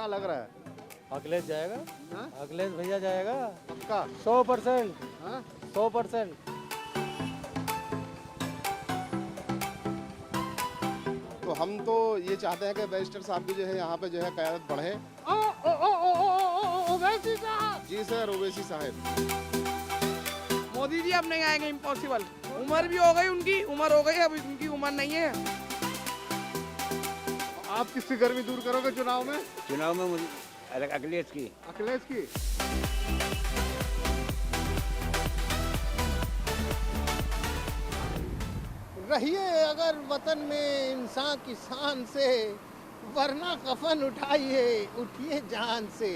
क्या लग रहा है? अखिलेश जाएगा। हाँ? अखिलेश भैया जाएगा पक्का? 100%। हाँ? 100%। तो हम तो ये चाहते हैं कि बैरिस्टर साहब की जो है यहाँ पे जो है क़यादत बढ़े। ओवैसी साहब। जी सर, ओवैसी साहब। मोदी जी अब नहीं आएंगे, इम्पॉसिबल। उम्र भी हो गई उनकी, उम्र हो गई, अब उनकी उम्र नहीं है। आप किसकी गर्मी दूर करोगे चुनाव में? चुनाव में अखिलेश की। अखिलेश की? रहिए अगर वतन में इंसान की शान से, वरना कफन उठाइए, उठिए जान से।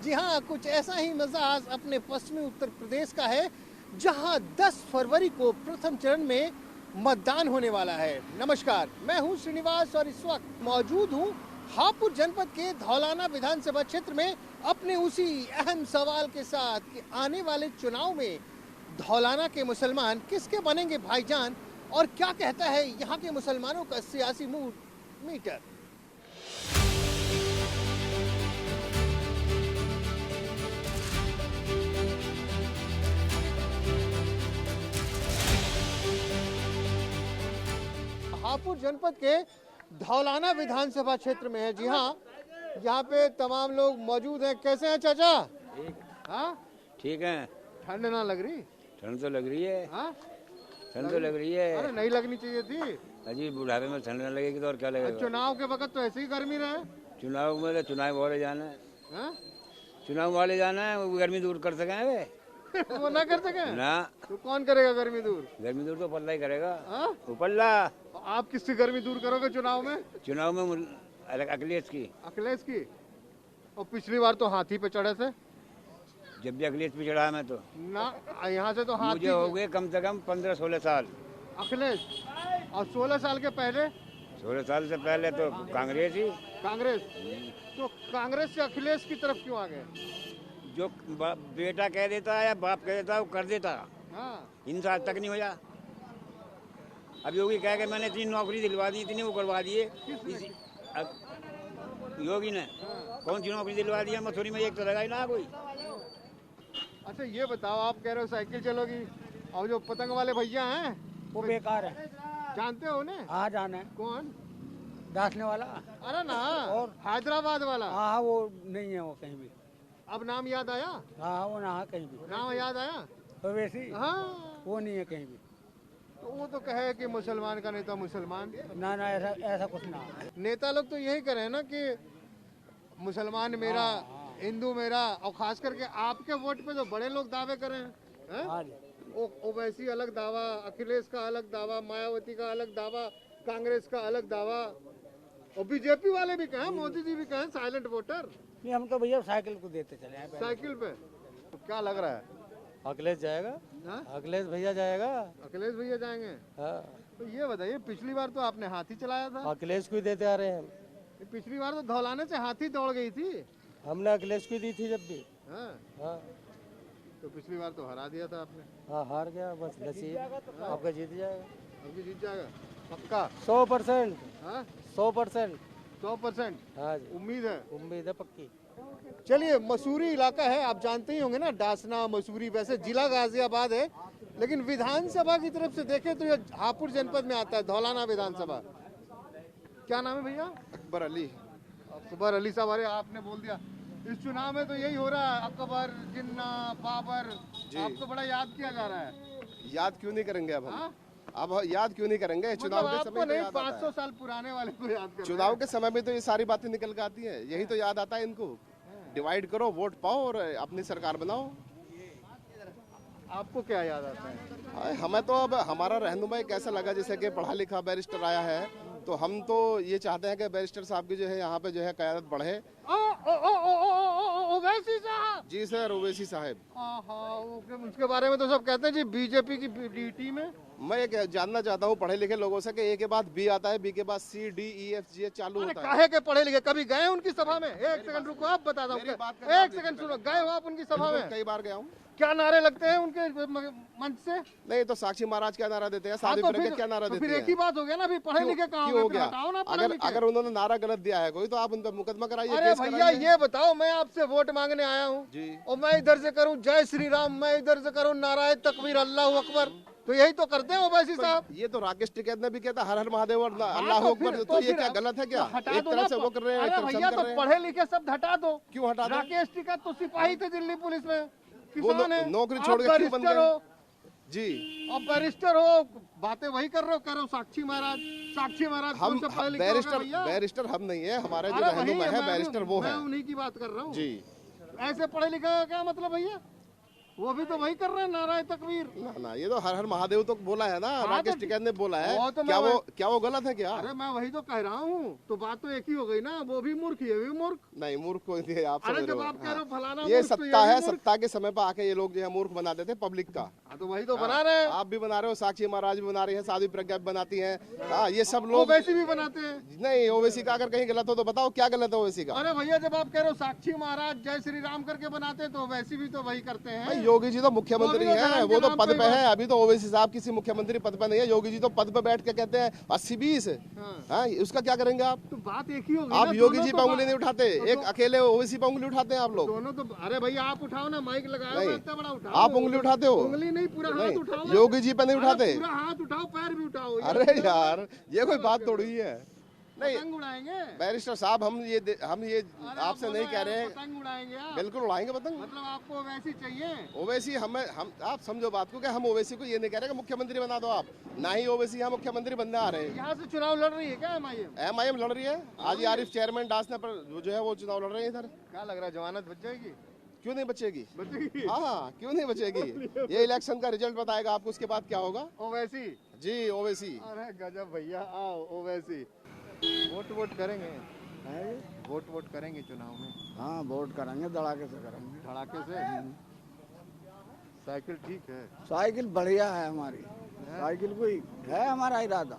जी हाँ, कुछ ऐसा ही मिजाज अपने पश्चिमी उत्तर प्रदेश का है, जहां 10 फरवरी को प्रथम चरण में मतदान होने वाला है। नमस्कार, मैं हूं श्रीनिवास और इस वक्त मौजूद हूं हापुड़ जनपद के धौलाना विधानसभा क्षेत्र में अपने उसी अहम सवाल के साथ कि आने वाले चुनाव में धौलाना के मुसलमान किसके बनेंगे भाईजान, और क्या कहता है यहाँ के मुसलमानों का सियासी मूड मीटर। हापुड़ जनपद के धौलाना विधानसभा क्षेत्र में है। जी हाँ, यहाँ पे तमाम लोग मौजूद हैं। कैसे हैं चाचा? हाँ, ठीक है। ठंड ना लग रही? ठंड तो लग रही है। हाँ, ठंड तो लग रही है। अरे नहीं लगनी चाहिए थी। अजी बुढ़ापे में ठंड न लगेगी तो और क्या लगेगा? चुनाव के वक्त तो ऐसे ही गर्मी रहे। चुनाव में तो चुनाव वाले जाना है। हाँ? चुनाव वाले जाना है, वो गर्मी दूर कर सके वे। वो ना कर सके ना, तो कौन करेगा गर्मी दूर? गर्मी दूर तो पल्ला ही करेगा। हाँ? उपल्ला। आप किसकी गर्मी दूर करोगे चुनाव में? चुनाव में अखिलेश की। अखिलेश की? और पिछली बार तो हाथी पे चढ़े थे। जब भी अखिलेश पे चढ़ा मैं तो ना, यहाँ से तो हाथी। मुझे हो गए कम से कम 15-16 साल। अखिलेश। और 16 साल के पहले? 16 साल से पहले तो कांग्रेस ही। कांग्रेस। तो कांग्रेस से अखिलेश की तरफ क्यों आ गए? जो बेटा कह देता है या बाप कह देता है वो कर देता। हाँ। इंसान तक नहीं हो जा। अब योगी कह के मैंने इतनी नौकरी दिलवा दी, इतनी वो करवा दिए। योगी ने कौन सी नौकरी दिलवा दिया? मथुरी में एक तो लगा ही ना कोई। अच्छा ये बताओ, आप कह रहे हो साइकिल चलोगी, और जो पतंग वाले भैया हैं वो बेकार है। जानते हो उन्हें? हाँ जाना है। कौन? दासने वाला। अरे ना, और? हैदराबाद वाला। हाँ वो नहीं है वो कहीं भी। अब नाम याद आया? हाँ वो ना कहीं भी। नाम याद आया? तो वैसे हाँ। वो नहीं है कहीं भी। तो वो तो कहे कि मुसलमान का नेता मुसलमान। ना ना ऐसा ऐसा कुछ ना। नेता लोग तो यही करें ना कि मुसलमान मेरा, हिंदू मेरा, और खास करके आपके वोट पे तो बड़े लोग दावे करें हैं। हाँ जी। ओवैसी अलग दावा, अखिलेश का अलग दावा, मायावती का अलग दावा, कांग्रेस का अलग दावा, और बीजेपी वाले भी कहें, मोदी जी भी कहें साइलेंट वोटर। नहीं हम तो भैया साइकिल को देते चले हैं पहले। साइकिल पे तो क्या लग रहा है? अखिलेश जाएगा। हाँ? अखिलेश भैया जाएगा। अखिलेश भैया जाएंगे? हाँ। तो ये बताइए, पिछली बार तो आपने हाथी चलाया था। अखिलेश को ही देते आ रहे हैं हम। पिछली बार तो धौलाने से हाथी दौड़ गई थी। हमने अखिलेश को ही दी थी जब भी। हाँ? हाँ। तो पिछली बार तो हरा दिया था आपने। हाँ हार गया बस नसीब। आपका जीत जाएगा। अभी जीत जाएगा पक्का? 100%। हाँ? 100%। 100%? हाँ जी, उम्मीद है? उम्मीद है पक्की। चलिए, मसूरी इलाका है, आप जानते ही होंगे ना, डासना मसूरी, वैसे जिला गाजियाबाद है, लेकिन विधानसभा की तरफ से देखें तो ये हापुड़ जनपद में आता है, धौलाना विधानसभा। क्या नाम है भैया? अकबर अली। अकबर अली साहब। अरे आपने बोल दिया। इस चुनाव में तो यही हो रहा है, अकबर, जिन्ना, बाबर, आपको बड़ा याद किया जा रहा है। याद क्यों नहीं करेंगे अब हम? हाँ? अब याद क्यों नहीं करेंगे? मतलब चुनाव के आपको समय तो नहीं, याद आता 500 है। साल पुराने वाले को याद कर चुनाव के समय में तो ये सारी बातें निकल के आती है, यही तो याद आता है इनको। डिवाइड करो, वोट पाओ और अपनी सरकार बनाओ। आपको क्या याद आता है? हमें तो अब हमारा रहनुमा एक ऐसा लगा जैसे कि पढ़ा लिखा बैरिस्टर आया है, तो हम तो ये चाहते हैं कि बैरिस्टर साहब की जो है यहाँ पे जो है क़यादत बढ़े। ओवैसी साहब। जी सर, ओवैसी साहब। उसके बारे में तो सब कहते हैं जी बीजेपी की डी टीम है। मैं एक जानना चाहता हूँ पढ़े लिखे लोगों से कि ए के बाद बी आता है, बी के बाद C D E F G चालू अरे होता है। काहे के पढ़े लिखे, कभी गए उनकी सभा में? एक सेकंड रुको, आप बता दो, मेरी बात करने एक सेकंड सुनो, गए हो आप उनकी सभा में? कई बार गया हूँ। क्या नारे लगते हैं उनके मंच से? नहीं तो साक्षी महाराज क्या नारा देते हैं, हाँ, साध्वी तो प्रज्ञा फिर क्या नारा तो देती फिर है? एक ही बात हो गया ना, फिर पढ़े लिखे कहाँ क्यों हो हो गए? गया? हटाओ ना पढ़े लिखे। अगर उन्होंने नारा गलत दिया है कोई तो आप उन पर मुकदमा कराइए, अरे केस भैया कराइए। ये बताओ, मैं आपसे वोट मांगने आया हूँ जी। और मैं इधर से करूँ जय श्री राम, मैं इधर से करूँ नारायण तकबीर अल्लाह अकबर, तो यही तो करते हैं ओवैसी साहब। ये तो राकेश टिकैत ने भी कहता हर हर महादेव और हाँ, अल्लाह तो अकबर, फिर- तो ये फिर क्या गलत है क्या? हटा एक दो तरफ ना, से वो कर रहे हैं, एक अरे तरफ से भैया हम तो कर रहे हैं। पढ़े लिखे सब हटा दो। क्यों हटा दो? राकेश टिकैत तो सिपाही थे दिल्ली पुलिस में, वो किसान है, नौकरी आप छोड़ के क्यों बन बैरिस्टर गए? हो, जी अब बैरिस्टर हो, बातें वही कर रहे हो साक्षी महाराज। साक्षी महाराज कौन हम सा पढ़े लिखे हो गए भैया? बैरिस्टर हम नहीं है, हमारे जो अरे रहनुमा वही है मैं बैरिस्टर वो मैं है। उन्हीं की बात कर रहा हूँ। जी ऐसे पढ़े लिखे का क्या मतलब भैया? वो भी तो वही कर रहे हैं नारायण तकबीर। ना ये तो हर हर महादेव तो बोला है ना, हाँ, राकेश तो टिकैत ने बोला है। वो तो क्या वो गलत है क्या? अरे मैं वही तो कह रहा हूँ, तो बात तो एक ही हो गई ना, वो भी मूर्ख ये भी मूर्ख। नहीं मूर्ख कोई नहीं है, आप अरे समझ जब रहे आप हो। कह रहे हो फलाना ये मूर्ख, तो सत्ता भी है, मूर्ख। सत्ता के समय पर आके ये लोग जो है मूर्ख बना देते पब्लिक का। हाँ, तो वही तो बना रहे हैं। आप भी बना रहे हो, साक्षी महाराज भी बना रही है, साध्वी प्रज्ञा भी बनाती है। हाँ ये सब लोग ओवैसी भी बनाते हैं। नहीं, ओवैसी का अगर कहीं गलत हो तो बताओ क्या गलत है ओवैसी का? अरे भैया जब आप कह रहे हो साक्षी महाराज जय श्री राम करके बनाते हैं, तो वैसी भी तो वही करते हैं। भाई योगी जी तो मुख्यमंत्री वो भी हैं, नाम वो के तो नाम पद पे पे ही है। अभी तो ओवैसी साहब किसी मुख्यमंत्री पद पे नहीं है, योगी जी तो पद पे बैठ के कहते हैं 80-20। हाँ उसका क्या करेंगे आप? तो बात एक ही हो गई आप ना, योगी दोनों जी तो पे उंगली बात- नहीं उठाते, एक अकेले ओवैसी पे उंगली उठाते हैं आप लोग। दोनों तो, अरे भैया आप उठाओ ना, माइक लगाओ, नहीं, इतना बड़ा उठाओ। आप उंगली उठाते हो? उंगली नहीं, पूरा हाथ उठाओ ना। योगी जी पे नहीं अरे उठाते? पूरा हाथ उठाओ, पैर भी उठाओ। अरे यार ये कोई बात थोड़ी है। नहीं पतंग उड़ाएंगे। बैरिस्टर साहब हम ये अरे आपसे बोलो नहीं कह यार, रहे हैं, पतंग उड़ाएंगे आप? बिल्कुल उड़ाएंगे पतंग। मतलब आपको वैसी चाहिए? ओवैसी हम आप समझो बात को कि हम ओवैसी को ये नहीं कह रहे कि मुख्यमंत्री बना दो आप, ना ही ओवैसी यहाँ मुख्यमंत्री बनने आ रहे हैं। यहाँ से चुनाव लड़ रही है क्या MIM? एमआईएम लड़ रही है, आज आरिफ चेयरमैन डांस ने पर जो है वो चुनाव लड़ रहे हैं इधर। क्या लग रहा है, जमानत बच जाएगी? क्यों नहीं बचेगी? बचेगी। हाँ क्यों नहीं बचेगी? ये इलेक्शन का रिजल्ट बताएगा आपको, उसके बाद क्या होगा। ओवैसी। जी ओवैसी। अरे गजब भैया, आओ ओवैसी। वोट करेंगे? वोट करेंगे चुनाव में? हाँ वोट करेंगे, धड़ाके से करेंगे। धड़ाके से। साइकिल ठीक है? साइकिल बढ़िया है हमारी, साइकिल को ही है हमारा इरादा,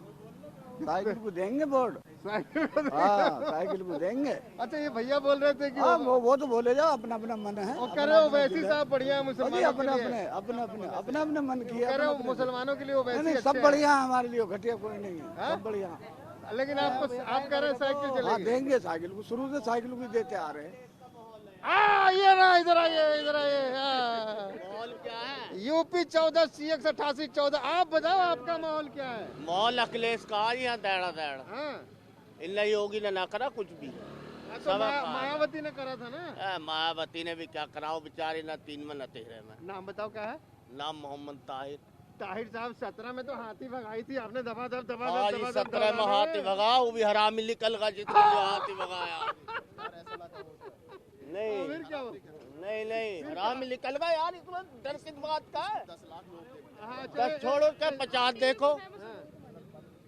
साइकिल को देंगे वोट। साइकिल को हाँ साइकिल को देंगे। अच्छा ये भैया बोल रहे थे कि हाँ वो तो बोले जाओ, अपना अपना मन है। वो कह रहे हो वैसी साहब बढ़िया है जी, मुसलमानों के अपने लिए। अपने अपने अपने अपने मन की कह रहे हो है। मुसलमानों के लिए वो वैसी नहीं अच्छे सब हैं। बढ़िया है हमारे लिए, घटिया कोई नहीं है, हाँ? सब बढ़िया। लेकिन आप कह रहे हैं साइकिल हाँ चलेगी। देंगे साइकिल को, शुरू से साइकिल को देते आ रहे हैं। ये ना, इधर आइए इधर आइए। UP 14 CX 88 14। आप बताओ आपका माहौल क्या है? मॉल अखिलेश का यहाँ दैड़ा हाँ? इन योगी ने ना करा कुछ भी। तो मायावती ने करा था ना। मायावती ने भी क्या कराओ, बेचारी ना 3 में न 13 में। नाम बताओ क्या है? नाम मोहम्मद ताहिर। ताहिर साहब 17 में तो हाथी भगाई थी आपने, दबा दब आज 17 में हाथी भगा, वो भी हरामी निकल गया जितना जो हाथी भगाया। नहीं फिर क्या हो? नहीं हरामी निकल गया यार, इसमें डर की बात का है। 10 10 छोड़ो के 50 देखो।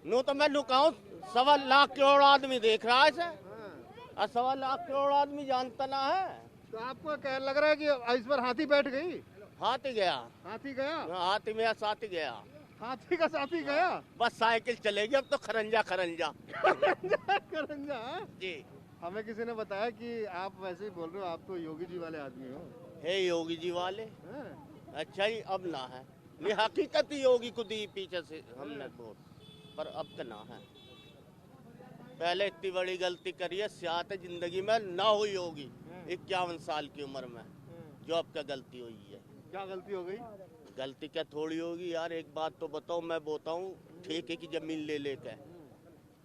नू तो मैं नुकाऊं 1.25 लाख करोड़ आदमी देख रहा है इसे, और 1.25 लाख करोड़ आदमी जानता ना है। तो आपको क्या लग रहा है कि इस पर हाथी बैठ गई? हाथी गया, हाथी गया? हाथी में साथी गया, हाथी का साथी गया? बस साइकिल चलेगी अब तो खरंजा करंजा। हाँ? जी। हमें किसी ने बताया कि आप वैसे ही बोल रहे हो, आप तो योगी जी वाले आदमी हो। हे योगी जी वाले, हाँ? अच्छा ही अब ना है, ये हकीकत ही योगी को दी पीछे से हमने वोट, पर अब का ना है। पहले इतनी बड़ी गलती करी है सियात जिंदगी में ना हुई होगी 51 साल की उम्र में, जो अब क्या गलती हुई है। क्या गलती हो गई? गलती क्या थोड़ी होगी यार, एक बात तो बताओ, मैं बताऊं ठेके की जमीन ले लेकर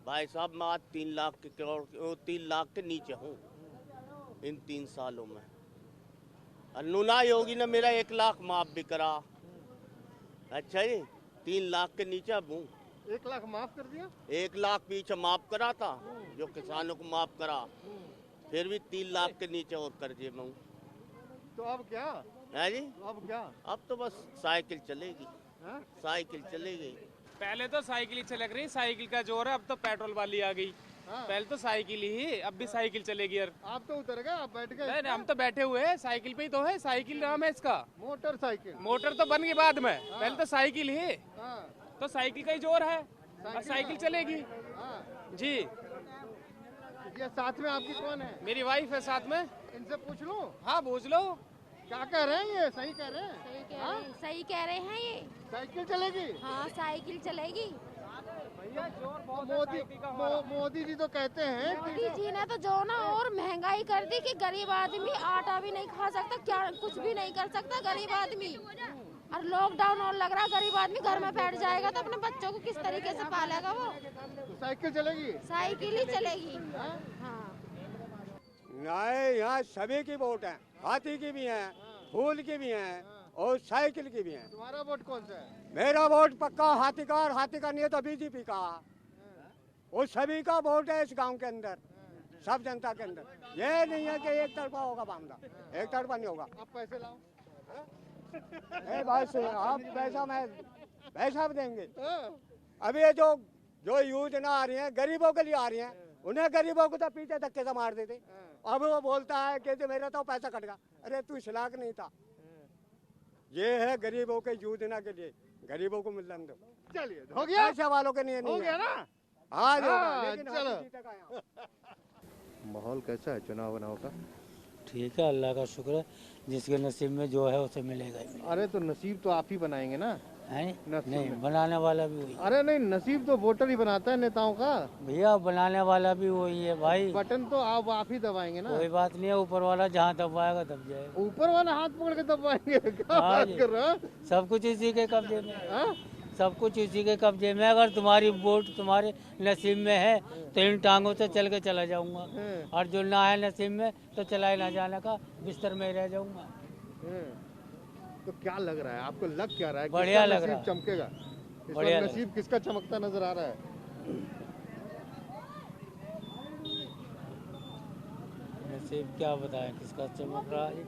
भाई साहब, मैं आज 3 लाख के करोड़ 3 लाख के नीचे हूँ इन 3 सालों में। अनुना योगी ने मेरा 1 लाख माफ भी करा। अच्छा जी, 3 लाख के नीचे अब हूँ। 1 लाख माफ कर दिया? 1 लाख पीछे माफ करा था, जो किसानों को माफ करा, फिर भी 3 लाख के नीचे और कर्जे में हूँ। तो अब क्या है जी? तो अब क्या? अब तो बस साइकिल चलेगी, हाँ? साइकिल चलेगी। पहले तो साइकिल ही चलक रही, साइकिल का जोर है, अब तो पेट्रोल वाली आ गई। हाँ? पहले तो साइकिल ही, अब भी साइकिल चलेगी यार। आप तो उतर गए, आप बैठ गए। नहीं, हम तो बैठे हुए हैं, साइकिल पे ही तो है, साइकिल नाम है इसका। मोटरसाइकिल। मोटर तो बन गई बाद में, पहले तो साइकिल ही। हाँ? तो साइकिल का ही जोर है, और साइकिल चलेगी। जी, ये साथ में आपकी कौन है? मेरी वाइफ है साथ में। इनसे पूछ लूं? हाँ पूछ लो। क्या कह रहे हैं? ये सही कह रहे हैं? सही कह रहे हैं ये। साइकिल चलेगी? हाँ साइकिल चलेगी। मोदी जी तो कहते हैं कि मोदी जी ने तो जो ना और महंगाई कर दी कि गरीब आदमी आटा भी नहीं खा सकता, क्या कुछ भी नहीं कर सकता गरीब आदमी। और लॉकडाउन और लग रहा, गरीब आदमी घर में बैठ जाएगा तो अपने बच्चों को किस तरीके से पालेगा वो? तो साइकिल चलेगी? साइकिल ही चलेगी। हाँ नहीं, यहाँ सभी की वोट है, हाथी की भी है, फूल की भी है और साइकिल की भी है। तुम्हारा वोट कौन सा है? मेरा वोट पक्का हाथी का, और हाथी का नहीं है तो बीजेपी का। वो सभी का वोट है इस गांव के अंदर, सब जनता के अंदर। ये नहीं है कि एक तरफा होगा मामला, एक तरफा नहीं होगा। आप पैसे लाओ। बस आप पैसा भी देंगे। अभी ये जो योजना आ रही है गरीबों के लिए आ रही है, उन्हें गरीबों को तो पीछे धक्के से मार देते। अब वो बोलता है कि मेरा तो पैसा कट गया। अरे तू इस्लाक नहीं था। ये है गरीबों के योजना के लिए, गरीबों को मिलने दो। चलिए हो गया, पैसे वालों के लिए नहीं हो गया ना? हाँ चलो। माहौल कैसा है चुनाव वनाव का? ठीक है, अल्लाह का शुक्र है, जिसके नसीब में जो है उसे मिलेगा ही। अरे तो नसीब तो आप ही बनाएंगे ना? है नसीब नहीं, में। बनाने वाला भी वही। अरे नहीं, नसीब तो वोटर ही बनाता है नेताओं का। भैया बनाने वाला भी वही है भाई। बटन तो आप ही दबाएंगे ना? कोई बात नहीं है, ऊपर वाला जहाँ दबाएगा दब जाएगा। ऊपर वाला हाथ पकड़ के दबाएंगे? क्या हाँ बात जी। कर रहे हो? सब कुछ इसी के कब्जे में, हाँ? सब कुछ इसी के कब्जे में। अगर तुम्हारी वोट तुम्हारे नसीब में है तो इन टांगों से चल के चला जाऊंगा, और जो ना है नसीब में तो चला ही ना जाने का, बिस्तर में ही रह जाऊंगा। तो क्या लग रहा है आपको? लग क्या रहा है? बढ़िया किसका लग रहा नसीब है। चमकेगा? इस बढ़िया वक्त लग नसीब किसका चमकता नजर आ रहा है? नसीब क्या बताएं किसका चमक रहा है,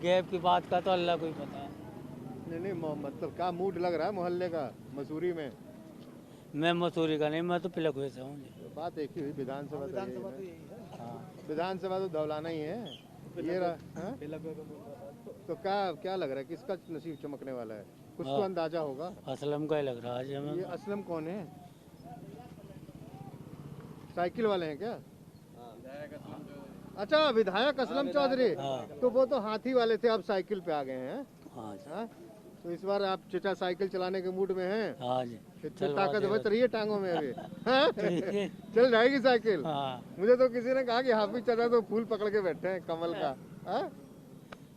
गैप की बात का तो अल्लाह को ही पता है। नहीं, मतलब क्या मूड लग रहा है मोहल्ले का मसूरी में? मैं मसूरी का नहीं, मैं तो पिलक हुए से हूँ। बात एक ही हुई, विधानसभा तो यही है। हाँ, विधानसभा तो दौलाना ही है ये रहा। हाँ? तो क्या लग रहा है किसका नसीब चमकने वाला है? कुछ तो अंदाजा होगा। असलम का ही लग रहा है आज हमें। ये असलम कौन है? साइकिल वाले हैं क्या? अच्छा, विधायक असलम चौधरी। हाँ। तो वो तो हाथी वाले थे, अब साइकिल पे आ गए हैं। हाँ जी, हाँ? तो इस बार आप चचा साइकिल चलाने के मूड में हैं? हाँ जी। इतनी चलवा ताकत देगा। बच रही है टांगों में अभी। हाँ? ठीक है। चल जाएगी साइकिल। हाँ मुझे तो किसी ने कहा कि हाफिज चाचा तो फूल पकड़ के बैठे हैं कमल का। हाँ?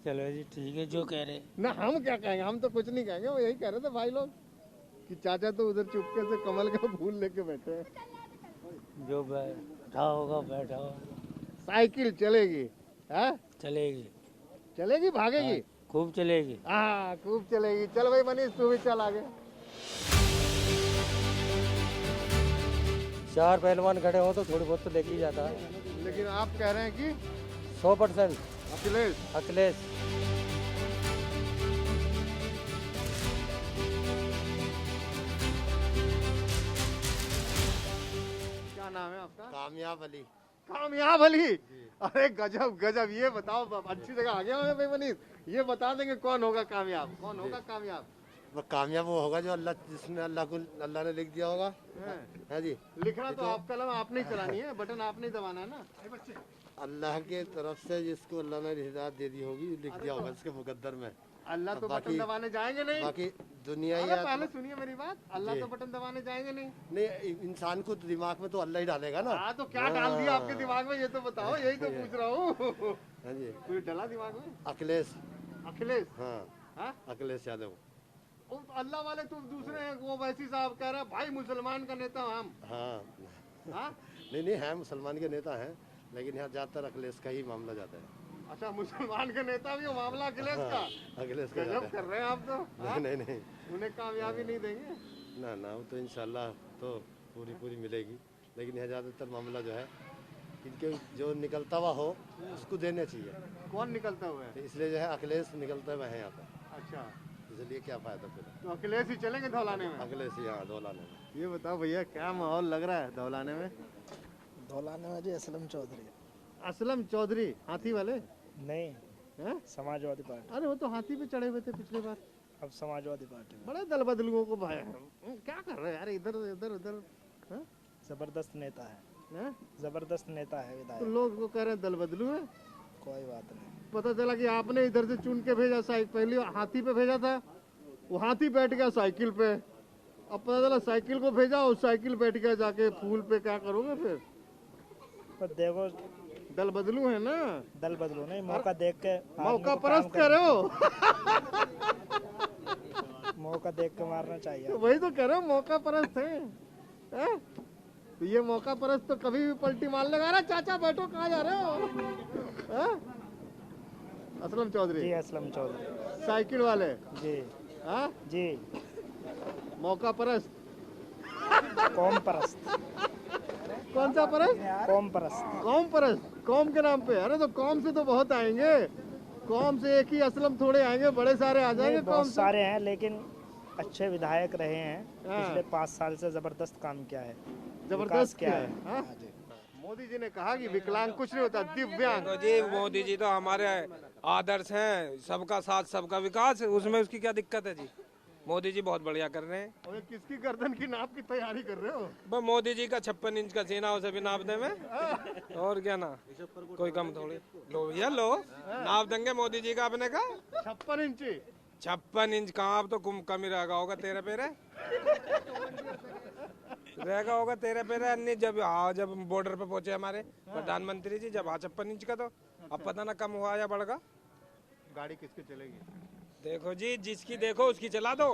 चलो जी ठीक है, जो कह रहे। ना हम क्या कहेंगे, हम तो कुछ नहीं कहेंगे, वो यही कह रहे थे भाई लोग कि चाचा तो उधर चुपके से कमल का फूल लेके बैठे हैं। जो बैठा होगा बैठा होगा। साइकिल चलेगी? हाँ? चलेगी, चलेगी, भागेगी? खूब चलेगी। हाँ, खूब चलेगी। चल भाई मनीष, तू भी चल आगे। 4 पहलवान खड़े हो तो थोड़ी बहुत तो लेके ही जाता है। लेकिन आप कह रहे हैं कि 100% अखिलेश। अखिलेश। क्या नाम है आपका? कामयाब अली। कामयाब अली। अरे गजब गजब। ये बताओ, अच्छी जगह आ गया मैं भाई मनीष। ये बता देंगे कौन होगा कामयाब? कौन होगा कामयाब? वो कामयाब वो होगा जो अल्लाह ने लिख दिया होगा। है जी। लिखना तो आप कलम आपने ही चलानी है, बटन आपने ही दबाना है ना। अल्लाह के तरफ से जिसको अल्लाह ने हिदायत दे दी होगी, लिख दिया होगा इसके मुकद्दर में। अल्लाह तो बाकी- बटन दबाने जाएंगे नहीं। बाकी दुनिया ही अरे पहले सुनिए मेरी बात, अल्लाह जी। तो बटन दबाने जाएंगे नहीं। नहीं, इंसान को तो दिमाग में तो अल्लाह ही डालेगा ना। हाँ, तो क्या डाल दिया आपके दिमाग में, ये तो बताओ। यही तो पूछ रहा हूँ। हाँ जी। कोई डला दिमाग में? अखिलेश। अखिलेश? हाँ, हाँ? अखिलेश यादव। वो अल्लाह वाले तो दूसरे हैं। वो वैसी साहब कह रहा है भाई मुसलमान का नेता हम। हाँ। हाँ? नहीं, है मुसलमान के नेता हैं, लेकिन यहाँ ज्यादातर अखिलेश का ही मामला जाता है। अच्छा, मुसलमान के नेता भी हो, मामला अखिलेश का? अखिलेश का गजब जाता कर रहे हैं आप तो। हाँ? नहीं। उन्हें कामयाबी नहीं देंगे? ना, वो तो इंशाल्लाह तो पूरी मिलेगी, लेकिन यहाँ ज्यादातर मामला जो है इनके जो निकलता हुआ हो उसको देने चाहिए। कौन निकलता हुआ है? तो इसलिए जो है अखिलेश निकलता हुआ है यहाँ पर, अच्छा, इसलिए क्या फायदा फिर। तो अखिलेश ही चलेंगे धौलाने में? अखिलेश यहाँ धौलाने में। ये बताओ भैया, क्या माहौल लग रहा है धौलाने में? धौलाने में जी असलम चौधरी। असलम चौधरी हाथी वाले? नहीं, हैं? समाजवादी पार्टी। अरे वो तो हाथी पे चढ़े हुए थे पिछली बार। अब समाजवादी पार्टी में। बड़े दल बदलुओं को भाया है। क्या कर रहे हैं यार, इधर इधर उधर। हाँ? जबरदस्त नेता है, हाँ? जबरदस्त नेता है तो विधायक। लोग को कह रहे हैं दल बदलू है। कोई बात नहीं। पता चला कि आपने इधर से चुन के भेजा, पहले हाथी पे भेजा था, वो हाथी बैठ गया साइकिल पे। अब पता चला साइकिल को भेजा और साइकिल बैठ गया जाके फूल पे। क्या करोगे फिर? पर देखो, दल बदलू है ना, दल बदलो नहीं, मौका देख के आदमी मौका को परस्त काम कह रहे हो। मौका देख के मारना चाहिए। तो वही तो कह रहे हो, मौका परस्त है। हैं? तो ये मौका परस्त तो कभी भी पलटी मार लेगा। अरे चाचा बैठो, कहाँ जा रहे हो? हैं? असलम चौधरी जी, असलम चौधरी साइकिल वाले जी। हाँ जी, मौका परस्त। कौम परस्त। कौन सा परस्त? कौम परस्त। कौम परस्त, कौम के नाम पे। अरे तो कौम से तो बहुत आएंगे, कौम से एक ही असलम थोड़े आएंगे, बड़े सारे आ जाएंगे। कौम बहुत से सारे हैं, लेकिन अच्छे विधायक रहे हैं। हाँ। पिछले 5 साल से जबरदस्त काम किया है। जबरदस्त विकास क्या किया है। है। हाँ? हाँ जी। मोदी जी ने कहा कि विकलांग कुछ नहीं होता, दिव्यांग। देखो जी, मोदी जी तो हमारे आदर्श हैं, सबका साथ सबका विकास, उसमें उसकी क्या दिक्कत है जी। मोदी जी बहुत बढ़िया कर रहे हैं। और ये किसकी गर्दन की नाप की तैयारी कर रहे हो? बस मोदी जी का 56 इंच का सीना, उसे भी नाप दे में। और क्या ना, कोई कम थोड़ी। लो भैया लो, नाप देंगे मोदी जी का अपने का। 56 इंची? 56 इंच कहाँ, अब तो कम ही रहेगा होगा तेरे पेरे। रहेगा होगा तेरे पेरे अन्य। जब जब बॉर्डर पे पहुंचे हमारे प्रधानमंत्री जी, जब 56 इंच का, तो अब पता ना कम हुआ या बढ़ गया। गाड़ी किसकी चलेगी? देखो जी, जिसकी देखो उसकी चला दो।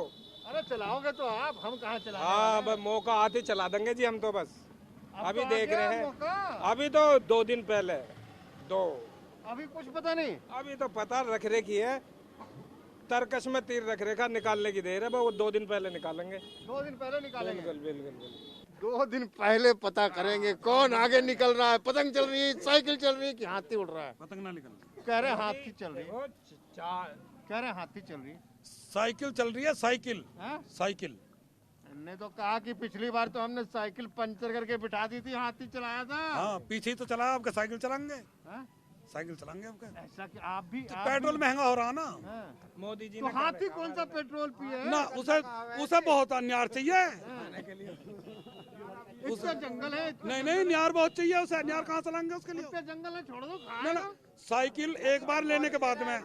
अरे चलाओगे तो आप, हम कहाँ चला? हाँ, बस मौका आते चला देंगे जी हम तो बस। अभी तो देख आ गया रहे हैं, मौका। अभी तो 2 दिन पहले अभी कुछ पता नहीं। अभी तो पता रख रेखी है, तरकश में तीर रख रेखा निकालने की देर है, वो 2 दिन पहले निकालेंगे। 2 दिन पहले निकालेंगे। बिल्कुल बिल्कुल बिल्कुल। 2 दिन पहले पता करेंगे कौन आगे निकल रहा है। पतंग चल रही है, साइकिल चल रही है कि हाथी उड़ रहा है? पतंग ना निकल। कह रहे हाथी चल रही है। कह रहे हाथी चल रही है। साइकिल चल रही है, साइकिल। हाँ? साइकिल ने तो कहा कि पिछली बार तो हमने साइकिल पंचर करके बिठा दी थी, हाथी चलाया था। हाँ, पीछे ही तो चला, आपका साइकिल चलाएंगे। हाँ? साइकिल चलाएंगे आपका। ऐसा कि आप भी तो पेट्रोल महंगा हो रहा ना। हाँ? मोदी जी तो ने हाथी कौन सा पेट्रोल पिए? ना, उसे बहुत अन्यार चाहिए। इसका जंगल है। नहीं नहीं, न्यार बहुत चाहिए उसे। न्यार कहाँ चलाएंगे उसके लिए? इसका जंगल है, छोड़ दो। ना ना, साइकिल एक बार लेने के बाद में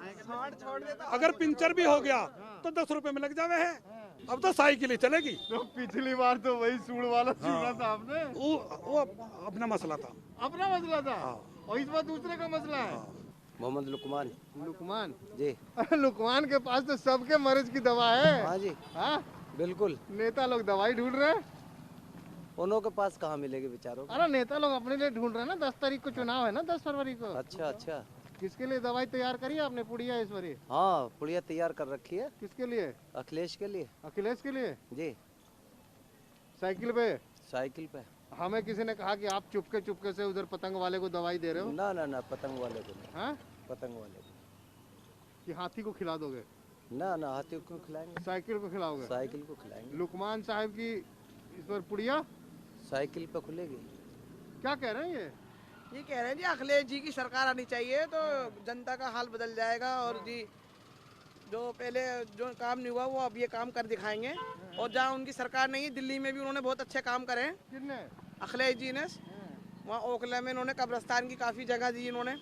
अगर पंचर भी हो गया तो 10 रुपए में लग जावे है। अब तो साइकिल ही चलेगी। तो पिछली बार तो वही सूड़ वाला सुना था आपने। वो अपना मसला था। अपना मसला था। और इस बार दूसरे का मसला है। मोहम्मद लुकमान। लुकमान जी। लुकमान के पास तो सबके मर्ज की दवा है। हाँ जी। हाँ? बिल्कुल। नेता लोग दवाई ढूंढ रहे हैं, उन्हों के पास कहाँ मिलेगी बेचारों को। अरे नेता लोग अपने लिए ढूंढ रहे हैं ना। 10 तारीख को चुनाव है ना, 10 फरवरी को। अच्छा अच्छा। किसके लिए दवाई तैयार करी है आपने? पुड़िया ईश्वरी? हाँ, पुड़िया तैयार कर रखी है। किसके लिए? अखिलेश के लिए। अखिलेश के लिए? जी। साइकिल पे? साइकिल पे। हमें किसी ने कहा कि आप चुपके चुपके से उधर पतंग वाले को दवाई दे रहे हो। ना ना ना, पतंग वाले को नहीं। हाँ? पतंग वाले को। कि हाथी को खिला दोगे? ना ना, हाथी को खिलाएंगे। साइकिल को खिलाओगे? साइकिल को खिलाएंगे। लुकमान साहब की इस पर पुड़िया साइकिल पे खुलेगी। क्या कह रहे हैं ये कह रहे हैं जी अखिलेश जी की सरकार आनी चाहिए तो जनता का हाल बदल जाएगा। और जी जो पहले जो काम नहीं हुआ वो अब ये काम कर दिखाएंगे। और जहाँ उनकी सरकार नहीं है, दिल्ली में भी उन्होंने बहुत अच्छे काम करे हैं। किसने? अखिलेश जी ने। वहाँ ओखला में इन्होंने कब्रिस्तान की काफी जगह दी इन्होंने।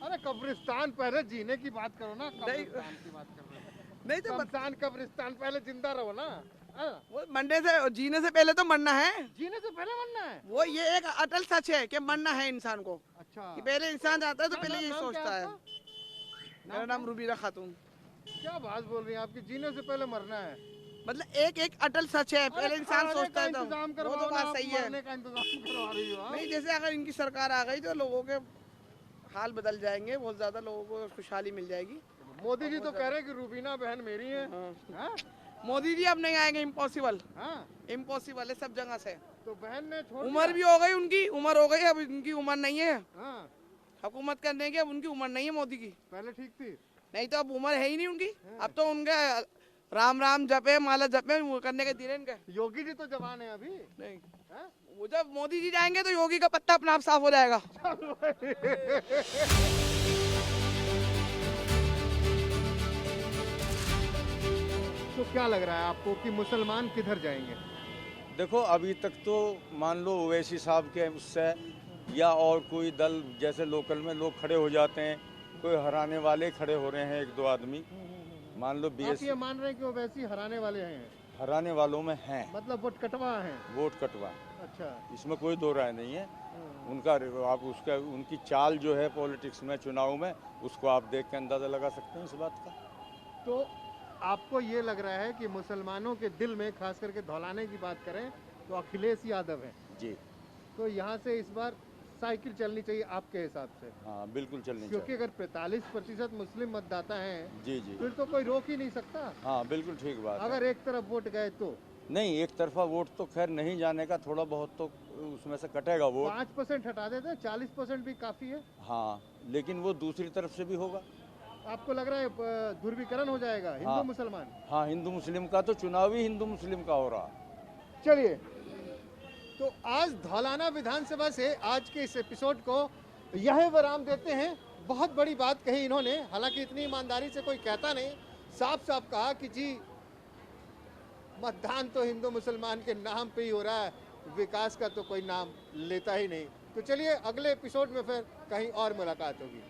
अरे कब्रिस्तान पहले जीने की बात करो ना। कब्रिस्तान की बात कर रहे हो। नहीं तो कब्रिस्तान पहले जिंदा रहो ना। वो मरने से, जीने से पहले तो मरना है। जीने से पहले मरना है? वो ये एक अटल सच है कि मरना है इंसान को। अच्छा। कि पहले इंसान जाता है तो पहले यही नाम सोचता क्या है। आपका? मेरा नाम रूबीना खातून। क्या बात बोल रही हैं आपकी? जीने से पहले मरना है मतलब एक अटल सच है। पहले इंसान सोचता है तो वो तो बात सही है। मरने का इंतजाम करवा रही हो। नहीं, जैसे अगर इनकी सरकार आ गई तो लोगों के हाल बदल जाएंगे, बहुत ज्यादा लोगों को खुशहाली मिल जाएगी। मोदी जी तो कह रहे हैं कि रूबीना बहन मेरी है। हाँ? मोदी जी अब नहीं आएंगे, इम्पॉसिबल। हाँ? इम्पॉसिबल है सब जगह से। तो बहन ने छोड़ उम्र भी हो गई उनकी, उम्र हो गई, अब उनकी उम्र नहीं है हाँ? हुकूमत करने की। अब उनकी उम्र नहीं है मोदी की। पहले ठीक थी। नहीं तो अब उम्र है ही नहीं उनकी। अब तो उनके राम राम जपे, माला जपे, वो करने के दिन है इनके। योगी जी तो जवान है अभी। नहीं, हाँ? वो जब मोदी जी जाएंगे तो योगी का पत्ता अपने आप साफ हो जाएगा। तो क्या लग रहा है आपको कि मुसलमान किधर जाएंगे? देखो अभी तक तो मान लो ओवैसी साहब के उससे या और कोई दल जैसे लोकल में लोग खड़े हो जाते हैं, कोई हराने वाले खड़े हो रहे हैं 1-2 आदमी, मान लो आप बीएस ये मान रहे हैं कि ओवैसी हराने वाले हैं? हराने वालों में हैं, मतलब वोट कटवा हैं? वोट कटवा, अच्छा, इसमें कोई दो राय नहीं है। उनका आप उसका उनकी चाल जो है पॉलिटिक्स में चुनाव में, उसको आप देख के अंदाजा लगा सकते हैं इस बात का। तो आपको ये लग रहा है कि मुसलमानों के दिल में, खास करके धौलाने की बात करें तो अखिलेश यादव है जी, तो यहाँ से इस बार साइकिल चलनी चाहिए आपके हिसाब से? हाँ बिल्कुल चलनी क्योंकि चाहिए, अगर 45% मुस्लिम मतदाता हैं जी जी, फिर तो कोई रोक ही नहीं सकता। हाँ बिल्कुल ठीक बात है। अगर एक तरफ वोट गए तो नहीं, एक तरफा वोट तो खैर नहीं जाने का, थोड़ा बहुत तो उसमें से कटेगा वोट। 5% हटा देते हैं, 40% भी काफी है। हाँ, लेकिन वो दूसरी तरफ से भी होगा। आपको लग रहा है ध्रुवीकरण हो जाएगा हिंदू मुसलमान? हाँ, हिंदू मुस्लिम का तो चुनाव ही हिंदू मुस्लिम का हो रहा। चलिए, तो आज धौलाना विधानसभा से आज के इस एपिसोड को यह विराम देते हैं। बहुत बड़ी बात कही इन्होंने, हालांकि इतनी ईमानदारी से कोई कहता नहीं, साफ साफ कहा कि जी मतदान तो हिंदू मुसलमान के नाम पे ही हो रहा है, विकास का तो कोई नाम लेता ही नहीं। तो चलिए अगले एपिसोड में फिर कहीं और मुलाकात होगी।